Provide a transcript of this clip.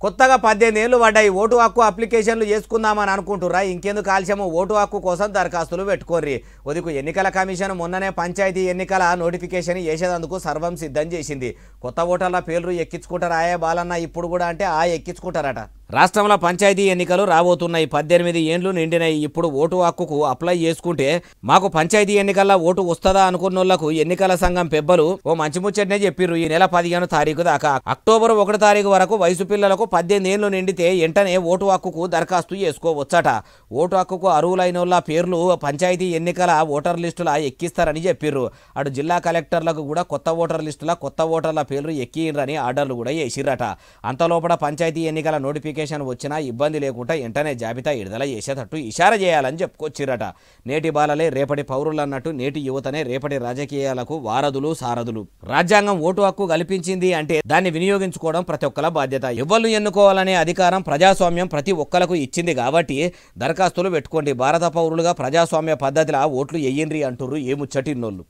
కొత్తగా 18 ఏళ్లు పడ్డాయి. ఓటు హక్కు అప్లికేషన్లు చేసుకుందామని అనుకుంటుర్రా? ఇంకెందుకు ఆలస్యము? ఓటు హక్కు కోసం దరఖాస్తులు పెట్టుకోర్రి. ఒదికు ఎన్నికల కమిషన్ మొన్ననే పంచాయతీ ఎన్నికల నోటిఫికేషన్ చేసేందుకు సర్వం సిద్ధం చేసింది. కొత్త ఓటర్ల పేర్లు ఎక్కించుకుంటారా బాలన్న ఇప్పుడు కూడా అంటే ఎక్కించుకుంటారట. రాష్ట్రంలో పంచాయతీ ఎన్నికలు రాబోతున్నాయి. 18 ఏండ్లు నిండినాయి. ఇప్పుడు ఓటు హక్కుకు అప్లై చేసుకుంటే మాకు పంచాయతీ ఎన్నికల్లో ఓటు వస్తుందా అనుకున్నోళ్లకు ఎన్నికల సంఘం పెబ్బలు ఓ మంచి ముచ్చటనే చెప్పిర్రు. ఈ నెల 15 తారీఖు దాకా అక్టోబర్ 1 తారీఖు వరకు వయసు పిల్లలకు 18 ఏళ్లు నిండితే వెంటనే ఓటు హక్కుకు దరఖాస్తు చేసుకోవచ్చట. ఓటు హక్కుకు అర్హులైనోళ్ల పేర్లు పంచాయతీ ఎన్నికల ఓటర్ లిస్టుల ఎక్కిస్తారని చెప్పిర్రు. అటు జిల్లా కలెక్టర్లకు కూడా కొత్త ఓటర్ లిస్టుల కొత్త ఓటర్ల పేర్లు ఎక్కిరని ఆర్డర్లు కూడా చేసిరట. అంతలోపల పంచాయతీ ఎన్నికల నోటిఫికేషన్ వచ్చినా ఇబ్బంది లేకుండా వెంటనే జాబితా విడుదల చేసేటట్టు ఇషారా చేయాలని చెప్పుకొచ్చిరట. నేటి బాలలే రేపటి పౌరులు అన్నట్టు నేటి యువతనే రేపటి రాజకీయాలకు వారధులు సారథులు. రాజ్యాంగం ఓటు హక్కు కల్పించింది అంటే దాన్ని వినియోగించుకోవడం ప్రతి ఒక్కల బాధ్యత. ఎవరు ఎన్నుకోవాలనే అధికారం ప్రజాస్వామ్యం ప్రతి ఒక్కలకు ఇచ్చింది కాబట్టి దరఖాస్తులు పెట్టుకోండి. భారత పౌరులుగా ప్రజాస్వామ్య పద్ధతిలో ఓట్లు ఎయ్యండ్రి అంటుర్రు ఏ ముచ్చటిన్నోళ్ళు.